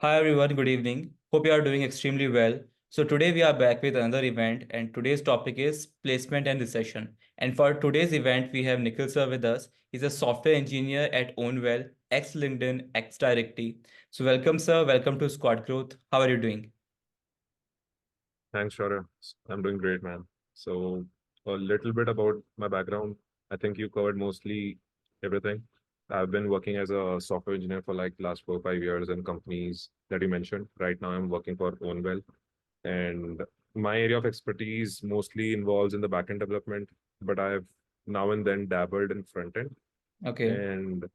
Hi everyone, good evening. Hope you are doing extremely well. So today we are back with another event and today's topic is placement and recession. And for today's event we have Nikhil sir with us. He's a software engineer at Ownwell, ex-LinkedIn, ex-Directy. So welcome sir, welcome to Squad Growth. How are you doing? Thanks, Shaurya. I'm doing great, man. So, a little bit about my background. I think you covered mostly everything. I've been working as a software engineer for like last 4 or 5 years in companies that you mentioned. Right now, I'm working for Ownwell, and my area of expertise mostly involves in the backend development, but I've now and then dabbled in front end, Okay. and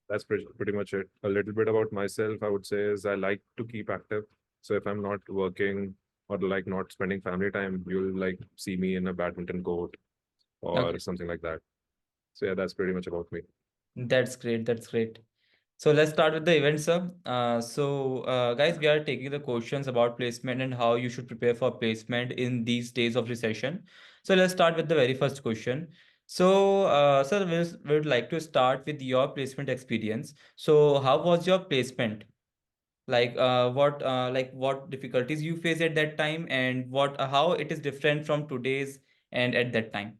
that's pretty much it. A little bit about myself, I would say, is I like to keep active. So if I'm not working or like not spending family time, you'll like see me in a badminton court or Okay. something like that. So yeah, that's pretty much about me. That's great. That's great. So let's start with the event, sir. Guys, we are taking the questions about placement and how you should prepare for placement in these days of recession. So let's start with the very first question. Sir, we would like to start with your placement experience. So, how was your placement? What difficulties you faced at that time, and how it is different from today's and at that time?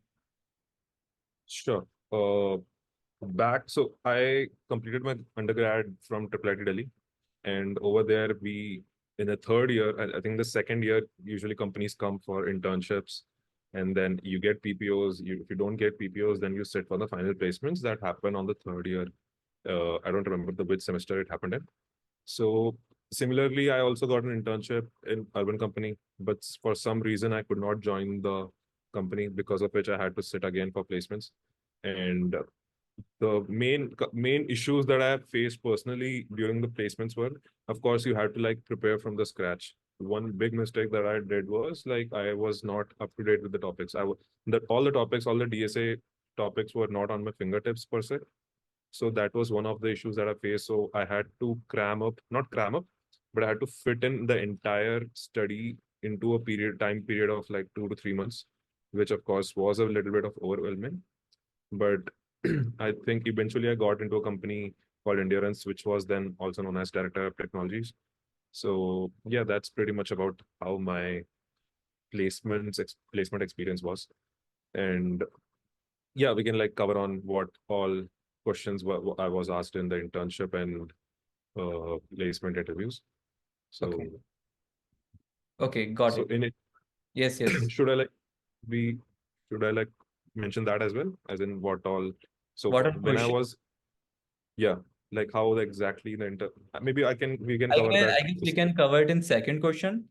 Sure. So I completed my undergrad from Triple IT Delhi, and over there we in the third year, I think the second year, usually companies come for internships, and then you get PPOs. If you don't get PPOs, then you sit for the final placements that happen on the third year. I don't remember the which semester it happened in. So similarly, I also got an internship in urban company, but for some reason I could not join the company, because of which I had to sit again for placements. And the main issues that I have faced personally during the placements were, of course, you had to like prepare from the scratch. One big mistake that I did was like I was not up to date with the topics. That all the topics, all the DSA topics were not on my fingertips per se. So that was one of the issues that I faced. So I had to not cram up, but I had to fit in the entire study into a time period of like 2 to 3 months, which of course was a little bit of overwhelming. But I think eventually I got into a company called Endurance, which was then also known as Director of Technologies. So yeah, that's pretty much about how my placement experience was. And yeah, we can like cover on what all questions I was asked in the internship and placement interviews. Okay. So Okay, got so it. in it, Yes, yes. should I like we should I like mention that as well, as in what all? So What are the when I questions? was Yeah, like how exactly the maybe we can I cover guess, that. I guess we can cover it in second question.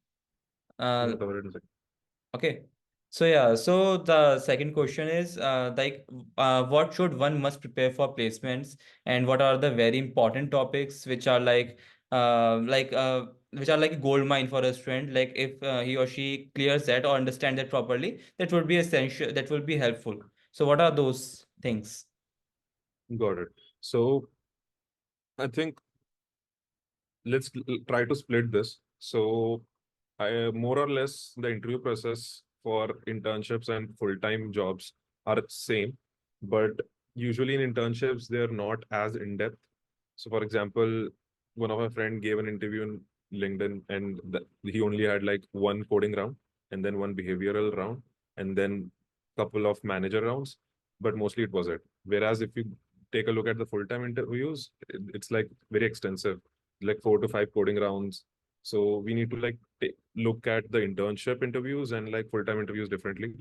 We Uh, can cover it in a second. okay. So the second question is what should one must prepare for placements, and what are the very important topics which are which are like a gold mine for a student. Like if he or she clears that or understand that properly, that would be essential. That will be helpful. So what are those things? Got it. So I think let's try to split this. So I more or less the interview process for internships and full-time jobs are same, but usually in internships they're not as in-depth. So for example, one of my friend gave an interview in LinkedIn, and he only had like one coding round and then one behavioral round and then couple of manager rounds, but mostly it was it. Whereas if you take a look at the full-time interviews, it's like very extensive, like 4 to 5 coding rounds. So we need to like look at the internship interviews and like full-time interviews differently.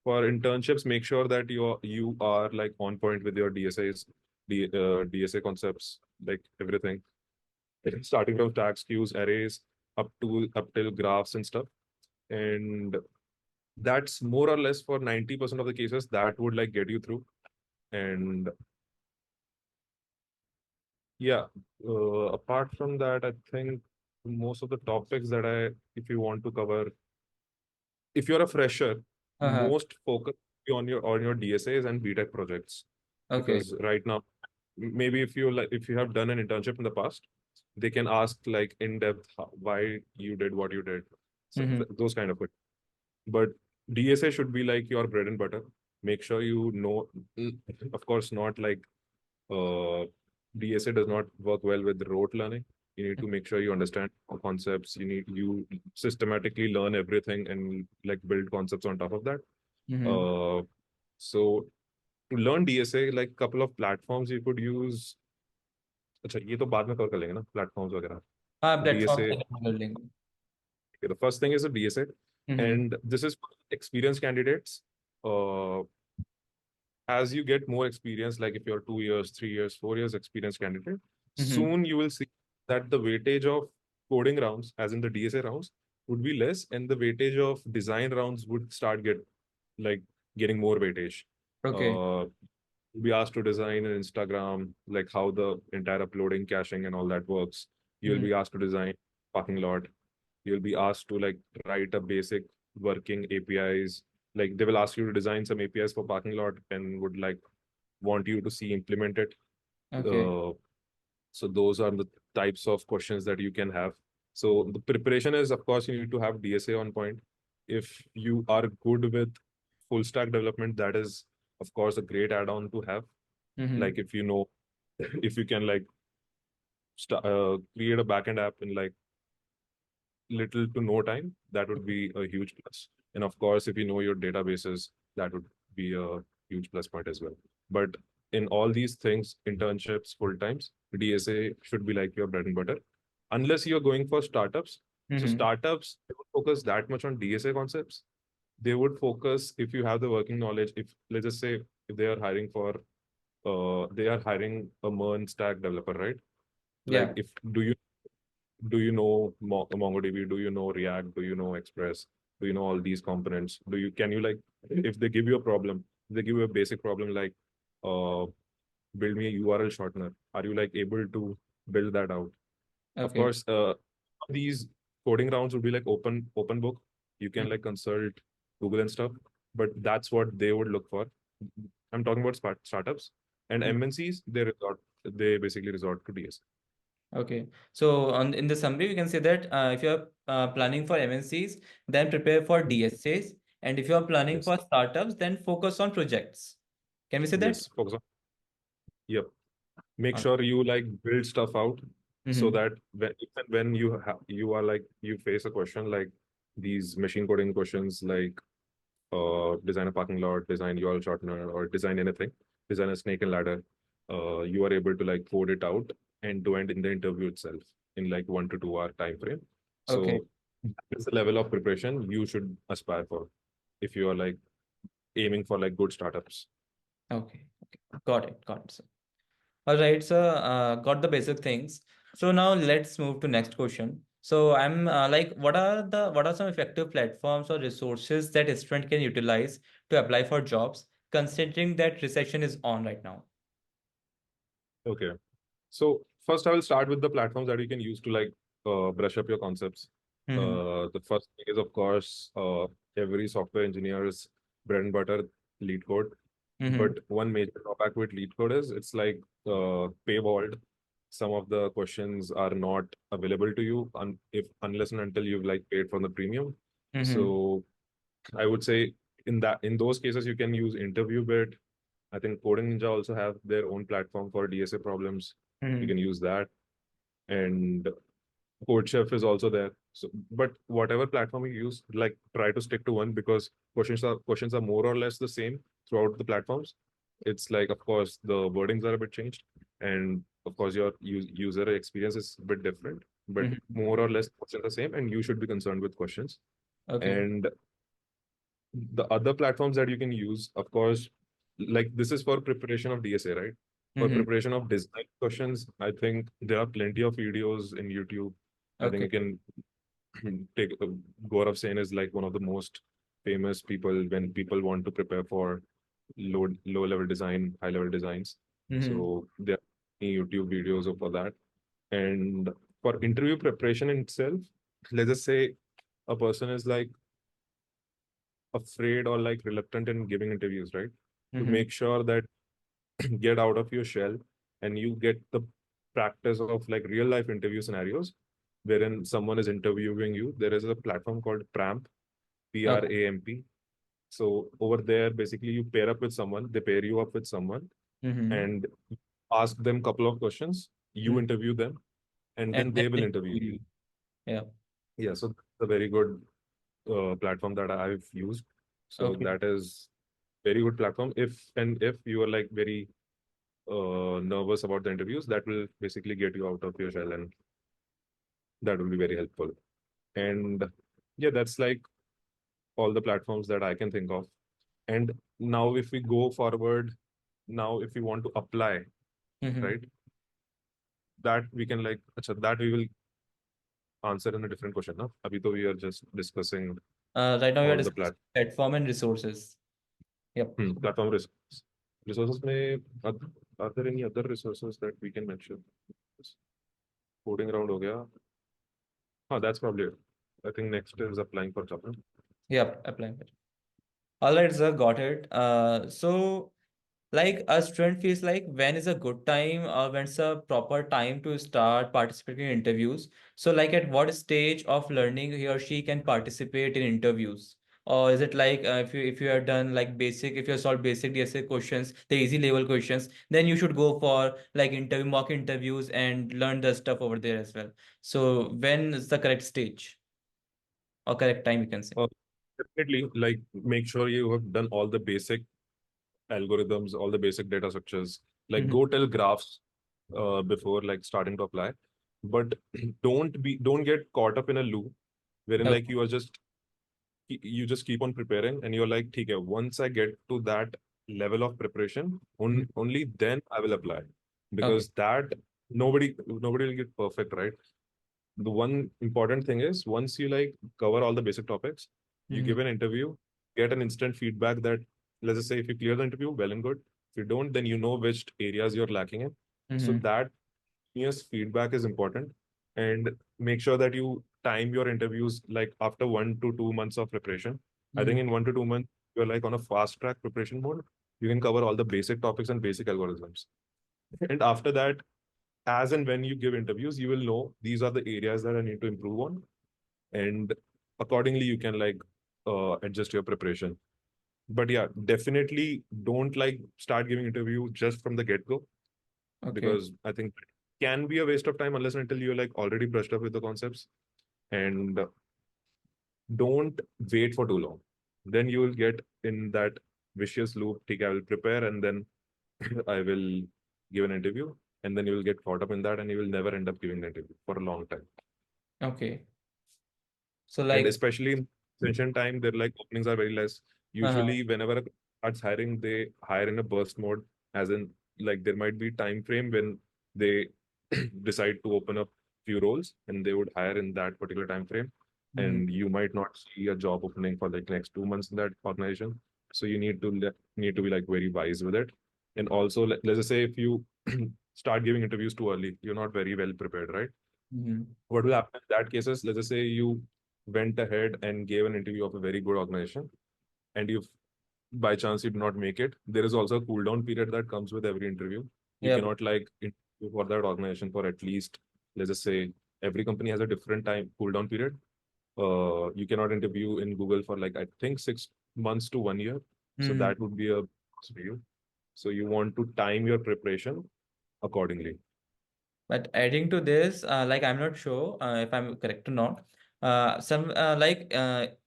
For internships, make sure that you are like on point with your DSA concepts, like everything, starting from tags, queues, arrays, up till graphs and stuff. And that's more or less for 90% of the cases that would like get you through. And yeah, apart from that, I think most of the topics that if you want to cover, if you're a fresher, Uh-huh. most focus on your DSAs and BTech projects, Okay. because right now, maybe if you have done an internship in the past, they can ask like in depth why you did what you did, so Mm-hmm. those kind of it. But DSA should be like your bread and butter. Make sure you know, of course, not like uh, DSA does not work well with rote learning. You need to make sure you understand concepts. You systematically learn everything and like build concepts on top of that. Mm-hmm. Uh, so to learn DSA, like couple of platforms you could use. अच्छा ये तो बाद में cover कर लेंगे ना platforms वगैरह. Platform DSA. building. Okay, the first thing is a DSA, Mm-hmm. and this is for experienced candidates. Uh, as you get more experience, like if you're 2 years, 3 years, 4 years experienced candidate, Mm-hmm. soon you will see that the weightage of coding rounds, as in the DSA rounds, would be less, and the weightage of design rounds would start like getting more weightage. Okay. You'll be asked to design an Instagram, like how the entire uploading, caching, and all that works. You'll Mm-hmm. be asked to design parking lot. You'll be asked to like write a basic working APIs. Like they will ask you to design some APIs for parking lot and would like want you to see implemented. Okay. Uh, so those are the types of questions that you can have. So the preparation is, of course, you need to have DSA on point. If you are good with full stack development, that is, of course, a great add-on to have. Mm-hmm. Like if you know, if you can like create a backend app in like little to no time, that would be a huge plus. And of course, if you know your databases, that would be a huge plus point as well. But in all these things, internships, full times, DSA should be like your bread and butter. Unless you're going for startups. So Mm-hmm. startups don't focus that much on DSA concepts. They would focus if you have the working knowledge. If let's just say if they are hiring a MERN stack developer, right? Like Yeah. if do you know MongoDB? Do you know React? Do you know Express? Do you know all these components? Can you like if they give you a problem, they give you a basic problem like uh build me a URL shortener. Are you like able to build that out? Of Okay. course, these coding rounds would be like open book. You can Mm-hmm. like consult Google and stuff, but that's what they would look for. I'm talking about startups and MNCs. They basically resort to DS. Okay. So on in the summary, we can say that if you're planning for MNCs, then prepare for DSAs, and if you're planning Yes, for startups, then focus on projects. Can we say that? yes. Focus on. Yep. Make Uh, sure you like build stuff out so mm-hmm. that when you are like you face a question like these machine coding questions like design a parking lot, design URL shortener, or design anything, design a snake and ladder, you are able to like code it out end to end in the interview itself in like 1 to 2 hour time frame. Okay. So that's the level of preparation you should aspire for if you are like aiming for like good startups. Okay. Okay. Got it. Got it, sir. All right, sir. Got the basic things. So now let's move to next question. So I'm like, what are some effective platforms or resources that a student can utilize to apply for jobs, considering that recession is on right now? Okay. So first, I will start with the platforms that you can use to like brush up your concepts. Mm-hmm. The first thing is, of course, every software engineer's bread and butter, lead code. Mm-hmm. But one major drawback with lead code is it's like paywalled. Some of the questions are not available to you if unless and until you've like paid for the premium. Mm-hmm. So I would say in those cases you can use Interview Bit. I think Coding Ninja also have their own platform for DSA problems. You Mm-hmm. can use that, and CodeChef is also there. So, but whatever platform you use, like try to stick to one because questions are more or less the same throughout the platforms. It's like, of course, the wordings are a bit changed, and of course, your user experience is a bit different, but Mm-hmm. more or less questions are the same, and you should be concerned with questions. Okay. And the other platforms that you can use, of course, like this is for preparation of DSA, right? For Mm-hmm. preparation of design questions, I think there are plenty of videos in YouTube. I think Okay. you can take Gaurav Sen is like one of the most famous people when people want to prepare for low level design, high level designs. Mm-hmm. So there are many YouTube videos for that. And for interview preparation in itself, let's just say a person is like afraid or like reluctant in giving interviews, right? To Mm-hmm. make sure that get out of your shell and you get the practice of like real life interview scenarios wherein someone is interviewing you. There is a platform called Pramp, Okay. PRAMP. So over there, basically you pair up with someone, they pair you up with someone Mm-hmm. and ask them couple of questions. You interview them and And then then they will they interview interview you. you. Yeah. Yeah, so that's a very good platform that I've used. So Okay. that is very good platform. If you are like very nervous about the interviews, that will basically get you out of your shell, and that will be very helpful. And yeah, that's like all the platforms that I can think of. And now if we go forward, now if we want to apply, Mm-hmm. right, that we can like, acha, that we will answer in a different question. Now, abhi to we are just discussing Right now we are all the discussing platform and resources. Yep. platform resources. Resources may, are there any other resources that we can mention? Coding around ho gaya. That's probably it. I think next is applying for job. Yep. Applying for. All right, sir. Got it. So like a student feels like when is a good time or when's a proper time to start participating in interviews. So like at what stage of learning he or she can participate in interviews? Or is it like if you have done like basic, if you have solved basic DSA questions, the easy level questions, then you should go for like interview mock interviews and learn the stuff over there as well. So when is the correct stage or correct time you can say? Uh, Definitely, like make sure you have done all the basic algorithms, all the basic data structures. Like Mm-hmm. go tell graphs before like starting to apply, but don't get caught up in a loop wherein Okay. like you just keep on preparing and you're like, okay, once I get to that level of preparation, Mhm. only then I will apply, Okay. because that nobody will get perfect, right? The one important thing is once you like cover all the basic topics, you Mm-hmm. give an interview, get an instant feedback that, let's just say, if you clear the interview, well and good. If you don't, then you know which areas you're lacking in. So Mm-hmm. that yes, feedback is important, and make sure that you time your interviews like after 1 to 2 months of preparation. I Mm-hmm. think in 1 to 2 months, you're like on a fast track preparation mode. You can cover all the basic topics and basic algorithms. And after that, as and when you give interviews, you will know these are the areas that I need to improve on, and accordingly you can like adjust your preparation. But yeah, definitely don't like start giving interview just from the get-go, Okay. because I think it can be a waste of time unless and until you're like already brushed up with the concepts. And don't wait for too long. Then you will get in that vicious loop. Okay, I will prepare and then I will give an interview, and then you will get caught up in that and you will never end up giving the interview for a long time. Okay. So And like, especially in session time, their like openings are very less. uh, Usually, whenever a company starts hiring, they hire in a burst mode, as in like there might be time frame when they decide to open up few roles, and they would hire in that particular time frame. mhm. And you might not see a job opening for like next 2 months in that organization. So you need to be like very wise with it. And also, let's just say if you start giving interviews too early, you're not very well prepared, right? Mhm. What will happen in that case is, let's just say you went ahead and gave an interview of a very good organization, and you by chance you do not make it, there is also a cool down period that comes with every interview. You Yep. cannot like interview for that organization for at least, let's just say, every company has a different time cool down period. You cannot interview in Google for like I think 6 months to 1 year. So Mhm. that would be a loss for you. So you want to time your preparation accordingly. But adding to this, like I'm not sure if I'm correct or not. Some like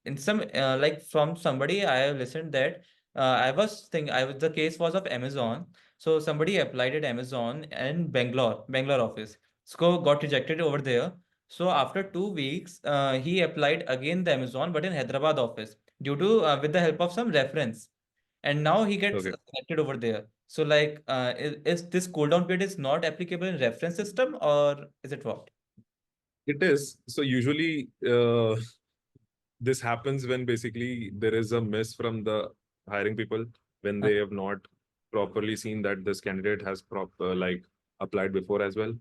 in some like from somebody I have listened that I was the case was of Amazon. So somebody applied at Amazon in Bangalore office. So got rejected over there. So after 2 weeks, he applied again the Amazon, but in Hyderabad office due to with the help of some reference, and now he gets Okay. selected over there. So like, is this cooldown period is not applicable in reference system or is it what? It is. So usually this happens when basically there is a miss from the hiring people, when Uh, they have not properly seen that this candidate has like applied before as well.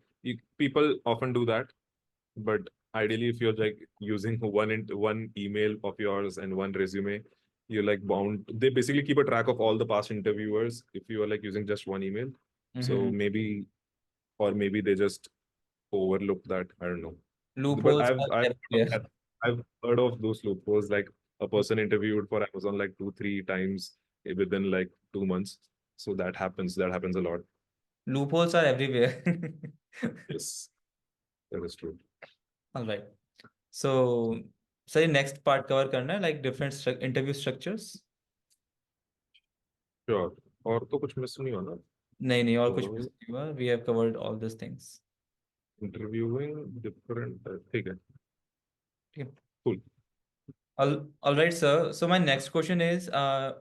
People often do that, but ideally if you're like using one email of yours and one resume, you're like bound, they basically keep a track of all the past interviewers if you are like using just one email. So mhm. maybe, or maybe they just overlook that, I don't know. But Loopholes I've are I've everywhere. I've heard of those loopholes. Like a person interviewed for Amazon like 2 3 times within like 2 months. So that happens. That happens a lot. Loopholes are everywhere. Yes. That is true. All right. So, sir next part cover करना है like different interview structures. Sure. और तो कुछ miss नहीं हुआ ना? नहीं नहीं और कुछ miss तो नहीं हुआ. We have covered all these things. Interviewing different, ठीक है, ठीक है. cool. All right, sir. So my next question is,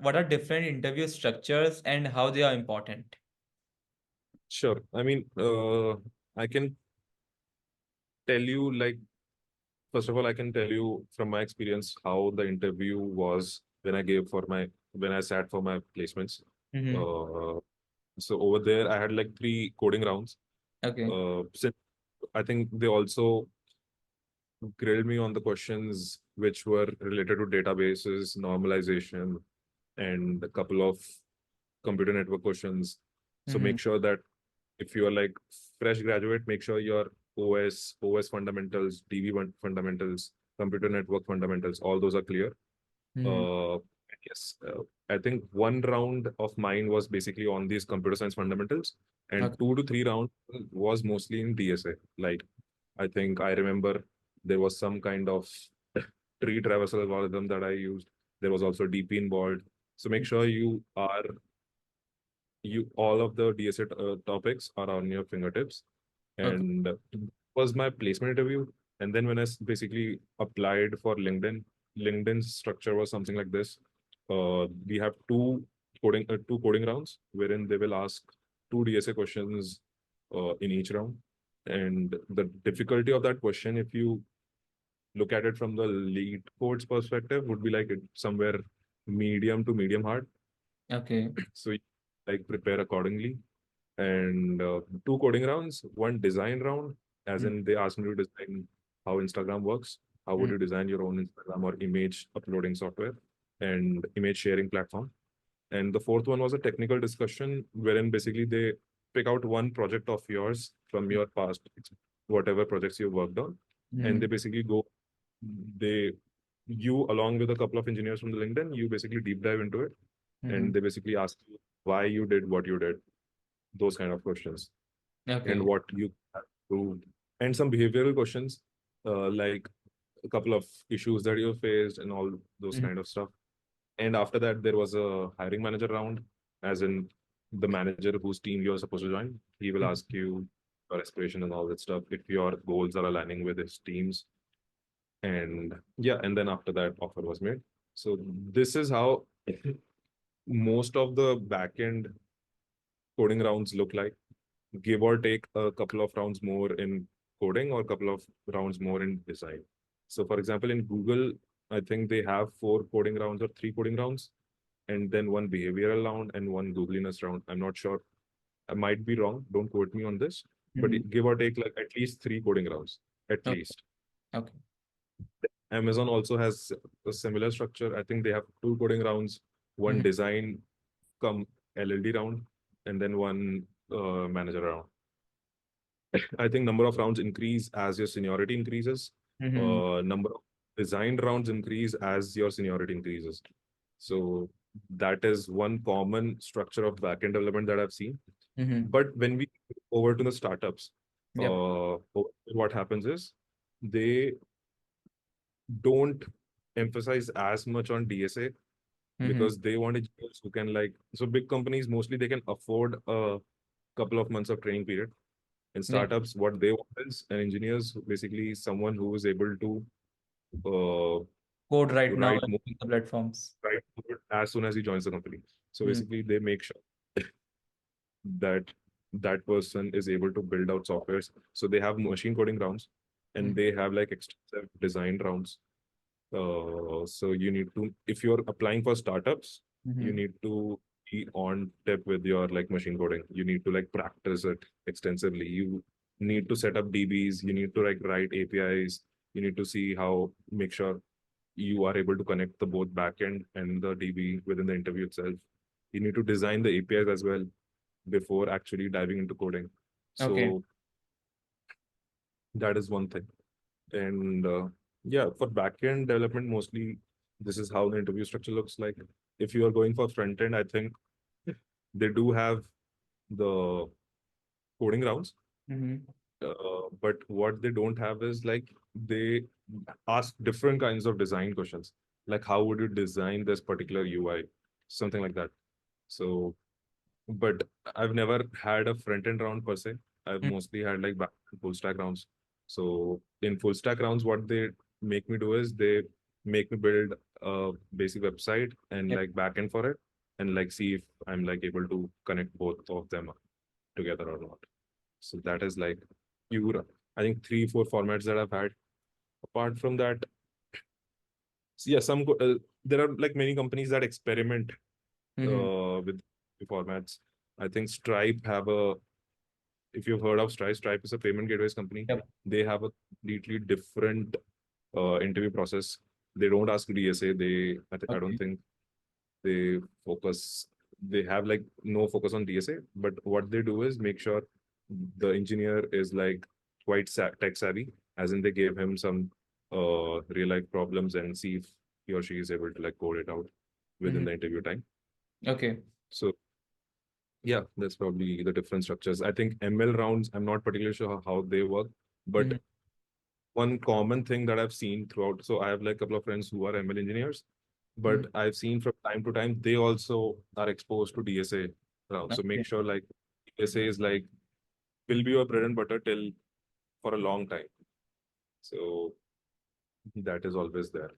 what are different interview structures and how they are important? Sure. I mean, I can tell you, like, first of all, I can tell you from my experience how the interview was when I sat for my placements. Mm-hmm. Uh, so over there, I had like 3 coding rounds. Okay. Since I think they also grilled me on the questions which were related to databases, normalization, and a couple of computer network questions. So Mm-hmm. make sure that if you are like fresh graduate, make sure your OS fundamentals, fundamentals, computer network fundamentals, all those are clear. Mm-hmm. Uh, yes, I think one round of mine was basically on these computer science fundamentals, and Okay. 2 to 3 rounds was mostly in DSA. Like, I think I remember there was some kind of tree traversal algorithm that I used. There was also DP involved. So make sure you all of the DSA topics are on your fingertips. Okay. And was my placement interview. And then when I basically applied for LinkedIn, LinkedIn's structure was something like this. We have two coding rounds wherein they will ask 2 DSA questions in each round. And the difficulty of that question, if you look at it from the lead code's perspective, would be like somewhere medium to medium hard. Okay. So you, like, prepare accordingly. And 2 coding rounds, one design round, as in they asked me to design how Instagram works. How would Mm-hmm. you design your own Instagram or image uploading software and image sharing platform? And the fourth one was a technical discussion wherein basically they pick out one project of yours from your past, whatever projects you worked on, and Mm-hmm. they basically they, you along with a couple of engineers from the LinkedIn, you basically deep dive into it, Mm-hmm. and they basically ask you why you did what you did, those kind of questions, and Okay. what you have proved, and some behavioral questions, like a couple of issues that you faced and all those Mm-hmm. kind of stuff. And after that, there was a hiring manager round, as in the manager whose team you're supposed to join. He will ask you your aspiration and all that stuff, if your goals are aligning with his team's. And yeah, and then after that, offer was made. So this is how most of the backend coding rounds look like, give or take a couple of rounds more in coding or a couple of rounds more in design. So for example, in Google, I think they have 4 coding rounds or 3 coding rounds, and then one behavioral round and one googliness round. I'm not sure. I might be wrong. Don't quote me on this, but Mm-hmm. give or take like at least 3 coding rounds, at Okay. least. Okay. Amazon also has a similar structure. I think they have 2 coding rounds, one Mm-hmm. design come LLD round, and then one manager round. I think number of rounds increase as your seniority increases. Mm-hmm. Number of designed rounds increase as your seniority increases. So that is one common structure of backend development that I've seen. Mm-hmm. But when we go over to the startups, Yep. what happens is they don't emphasize as much on DSA Mm-hmm. because they want engineers who can, like, so big companies mostly they can afford a couple of months of training period. In Yep. startups, what they want is an engineers, basically someone who is able to uh, Code right now write more, in the platforms. write code as soon as he joins the company. So Mm-hmm. basically, they make sure that that person is able to build out softwares. So they have machine coding rounds, and they have like extensive design rounds. So you need to, if you're applying for startups, you Mm-hmm. need to be on tip with your like machine coding. You need to like practice it extensively. You need to set up DBs. You need to like write APIs. You need to see how, make sure you are able to connect the both backend and the DB within the interview itself. You need to design the APIs as well before actually diving into coding. Okay. So that is one thing. And yeah, for backend development, mostly this is how the interview structure looks like. If you are going for front end, I think they do have the coding rounds. Mm-hmm. But what they don't have is like they ask different kinds of design questions, like how would you design this particular UI, something like that. So, but I've never had a front end round per se. I've Mm. mostly had like back and full stack rounds. So in full stack rounds, what they make me do is they make me build a basic website and Yep. like backend for it, and like see if I'm like able to connect both of them together or not. So that is like pure, I think 3, 4 formats that I've had. Apart from that, yeah, there are like many companies that experiment Mm-hmm. with formats. I think Stripe have a, if you've heard of Stripe, Stripe is a payment gateways company. Yep. They have a completely different interview process. They don't ask DSA. I don't Okay. think they focus, they have like no focus on DSA, but what they do is make sure the engineer is like quite tech savvy, as in they gave him some real life problems and see if he or she is able to like code it out within Mm-hmm. the interview time. Okay. So yeah, that's probably the different structures. I think ML rounds, I'm not particularly sure how they work, but Mm-hmm. one common thing that I've seen throughout, so I have like a couple of friends who are ML engineers, but I've seen from time to time they also are exposed to DSA rounds. So make Okay. sure like DSA is like will be your bread and butter till for a long time. So that is always there.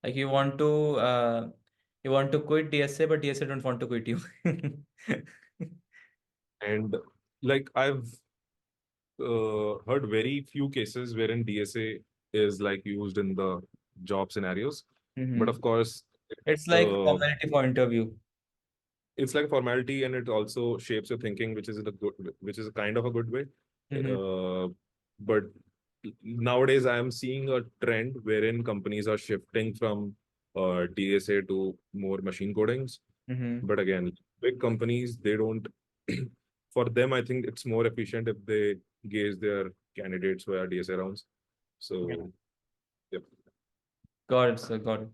Like you want to quit DSA, but DSA don't want to quit you. And like I've heard very few cases wherein DSA is like used in the job scenarios. But Mm-hmm. of course, It's like uh, formality for interview. it's like a formality and it also shapes your thinking, which is in a good, which is a kind of a good way. Mm-hmm. Uh, but nowadays, I am seeing a trend wherein companies are shifting from DSA to more machine codings. Mm-hmm. But again, big companies, they don't, for them, I think it's more efficient if they gauge their candidates via DSA rounds. Yeah. So, yep. Got it, sir. Got it.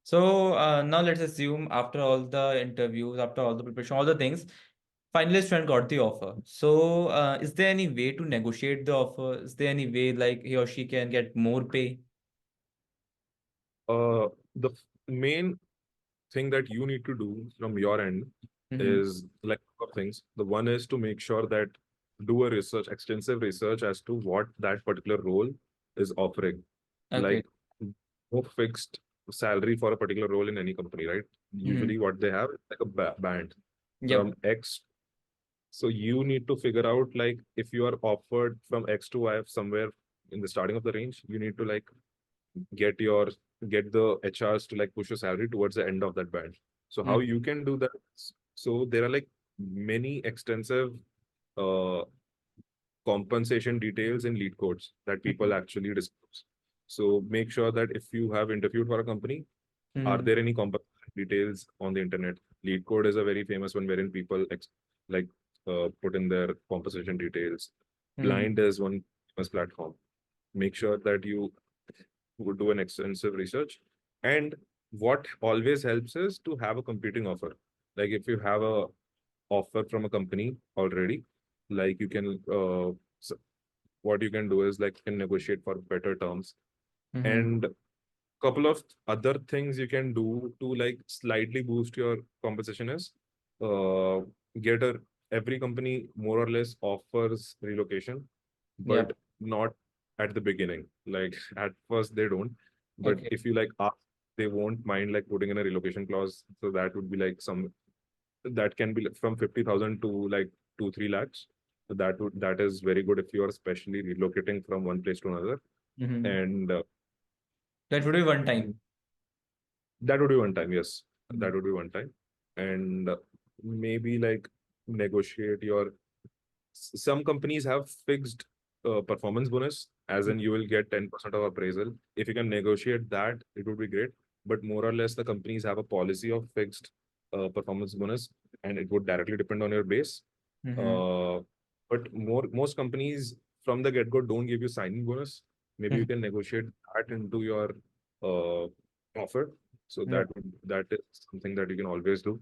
So now let's assume after all the interviews, after all the preparation, all the things, finally student got the offer. So is there any way to negotiate the offer? Is there any way like he or she can get more pay? The main thing that you need to do from your end Mm-hmm. is like a couple of things. The one is to make sure that do a research, extensive research as to what that particular role is offering. Okay. Like no fixed salary for a particular role in any company, right? Mm-hmm. Usually what they have is like a band Yep. from X. So you need to figure out like if you are offered from X to Y somewhere in the starting of the range, you need to like get your get the HRs to like push your salary towards the end of that band. So how Mm-hmm. you can do that? So there are like many extensive uh, compensation details in lead codes that people actually disclose. So make sure that if you have interviewed for a company, are Mm-hmm. there any compensation details on the internet? Lead code is a very famous one wherein people like put in their compensation details. Mm-hmm. Blind is one famous platform. Make sure that you would do an extensive research. And what always helps is to have a competing offer. Like if you have a offer from a company already, like you can what you can do is like you can negotiate for better terms. Mm-hmm. And couple of other things you can do to like slightly boost your compensation is uh, get a every company more or less offers relocation, but Yep. not at the beginning. Like at first they don't, but Okay. if you like ask, they won't mind like putting in a relocation clause. So that would be like some that can be like from 50,000 to like 2, 3 lakhs. So that is very good if you are especially relocating from one place to another. Mm-hmm. And That would be one time. that would be one time, yes. Mm-hmm. That would be one time. And maybe like negotiate your some companies have fixed performance bonus, as in you will get 10% of appraisal. If you can negotiate that, it would be great. But more or less, the companies have a policy of fixed performance bonus, and it would directly depend on your base. Mm-hmm. Uh, but most companies from the get-go don't give you signing bonus. Maybe you can negotiate that into your uh, offer. So Yep. that is something that you can always do.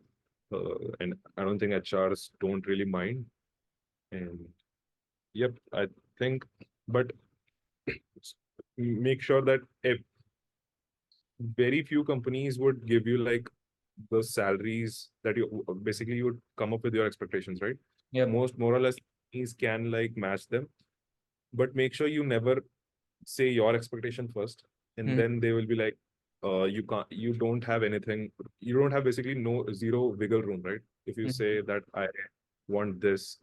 And I don't think HRs don't really mind. And yep, I think, but make sure that very few companies would give you like the salaries that you would come up with your expectations, right? Yep. Most more or less companies can like match them, but make sure you never say your expectation first, and Mm-hmm. then they will be like, you don't have anything, you don't have basically no zero wiggle room, right? If you say that I want this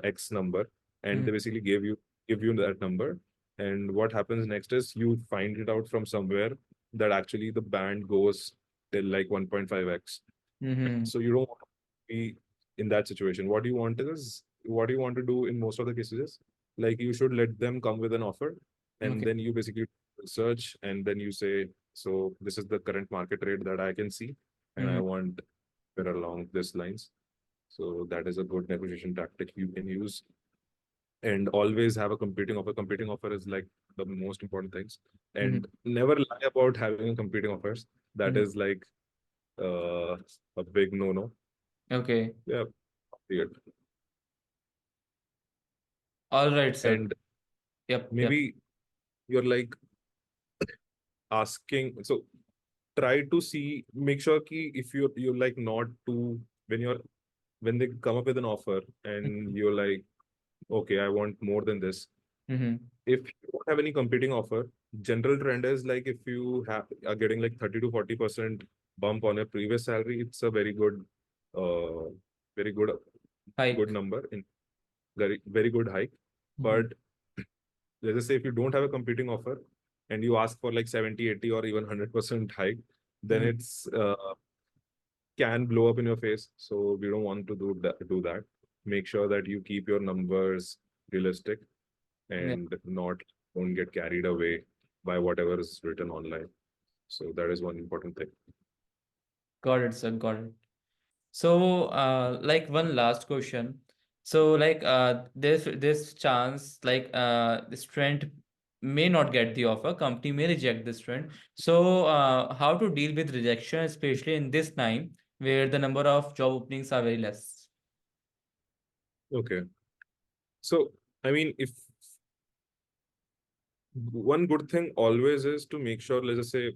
X number, and Mm-hmm. they basically give you that number, and what happens next is you find it out from somewhere that actually the band goes till like 1.5x. Mm-hmm. So you don't want to be in that situation. What you want to do in most of the cases is like you should let them come with an offer, and Okay. then you basically search, and then you say, so this is the current market rate that I can see, and I Mm-hmm. want it along this lines. So that is a good negotiation tactic you can use, and always have a competing offer. Competing offer is like the most important things, Mm-hmm. and never lie about having a competing offers. That Mm-hmm. is like uh, a big no-no. Okay. Yeah, weird. All right, sir. And Yep. Yep. maybe you're like asking, so try to see, make sure ki if you're like not too, when they come up with an offer and you're like, okay, I want more than this. Mm-hmm. If you don't have any competing offer, general trend is like if you are getting like 30 to 40% bump on your previous salary, it's a uh, very good Hike. number in very good hike. Mm-hmm. But let's just say if you don't have a competing offer and you ask for like 70, 80, or even 100% hike, then Mm-hmm. it's can blow up in your face. So we don't want to do that. Make sure that you keep your numbers realistic Yeah. and not don't get carried away by whatever is written online. So that is one important thing. Got it, sir. Got it. So, like one last question. So, like, this chance, like, the student may not get the offer. Company may reject the student. So, how to deal with rejection, especially in this time where the number of job openings are very less. Okay. So I mean, if one good thing always is to make sure, let's just say,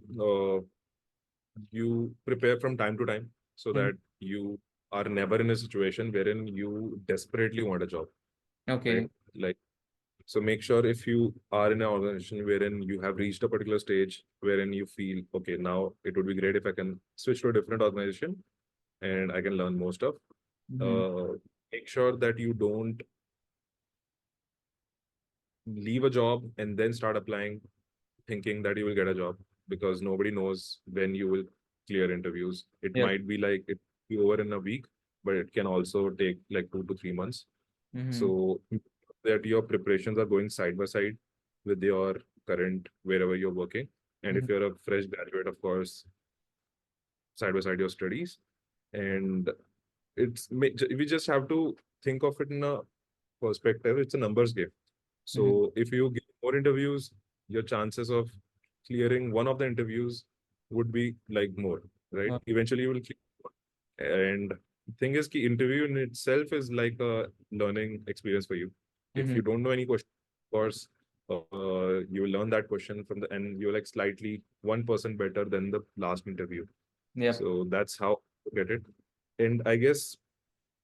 you prepare from time to time so Hmm. that you are never in a situation wherein you desperately want a job, right? Okay. Like, so make sure if you are in an organization wherein you have reached a particular stage wherein you feel, okay, now it would be great if I can switch to a different organization and I can learn more stuff. Hmm. Uh, Make sure that you don't leave a job and then start applying thinking that you will get a job, because nobody knows when you will clear interviews. It Yep. might be like it be over in a week, but it can also take like 2 to 3 months. Hmm. So that your preparations are going side by side with your current wherever you're working. And Hmm. if you're a fresh graduate, of course, side by side your studies. And we just have to think of it in a perspective. It's a numbers game. Hmm. So if you give more interviews, your chances of clearing one of the interviews would be like more, right? Eventually you will clear. And thing is, ki interview in itself is like a learning experience for you. If Hmm. you don't know any question, of course, you will learn that question from the, and you're like slightly 1% better than the last interview. Yep. So that's how to get it. And I guess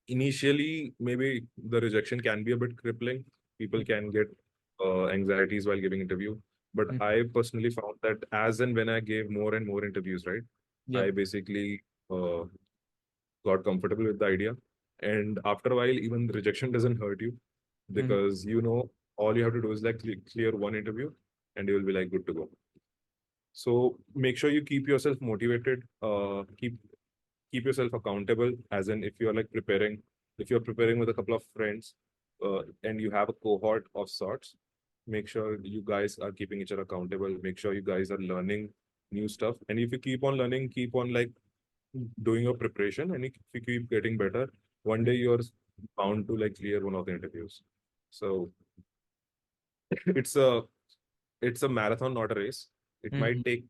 initially maybe the rejection can be a bit crippling. People can get anxieties while giving interview, but Mhm. I personally found that as and when I gave more and more interviews, right, I Yep. basically got comfortable with the idea. And after a while, even rejection doesn't hurt you, Hmm. because all you have to do is like clear one interview and you will be like good to go. So make sure you keep yourself motivated, keep yourself accountable, as in if you're preparing with a couple of friends, and you have a cohort of sorts, make sure you guys are keeping each other accountable, make sure you guys are learning new stuff, and if you keep on learning, keep on like doing your preparation, and if you keep getting better, one day you're bound to like clear one of the interviews. So it's a it's a marathon, not a race. It Hmm. might take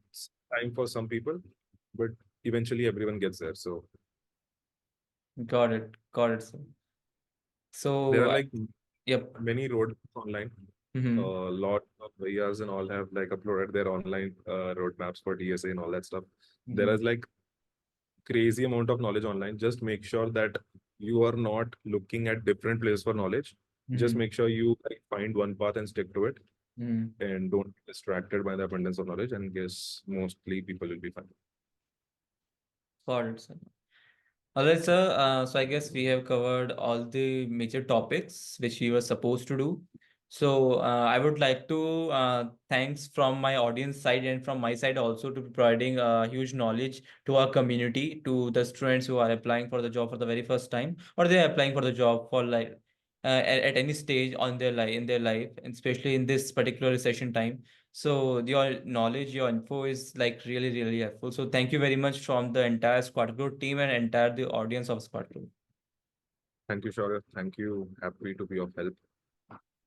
time for some people, but eventually everyone gets there. So Got it. Got it, sir. There So, are like yep. many roadmaps online. A Mm-hmm. lot of VRs and all have like uploaded their online roadmaps for TSA and all that stuff. There Mm-hmm. is like crazy amount of knowledge online. Just make sure that you are not looking at different places for knowledge. Just Mm-hmm. make sure you like find one path and stick to it, Mm-hmm. and don't be distracted by the abundance of knowledge. And guess mostly people will be fine. Got it, sir. All right, sir. So I guess we have covered all the major topics which we were supposed to do. So I would like to thanks from my audience side and from my side also to be providing huge knowledge to our community, to the students who are applying for the job for the very first time, or they are applying for the job for like at any stage on their life in their life, and especially in this particular recession time. So your knowledge, your info is like really, really helpful. So thank you very much from the entire Squad Group team and entire the audience of Squad Group. Thank you, Shaurya. Thank you. Happy to be of help.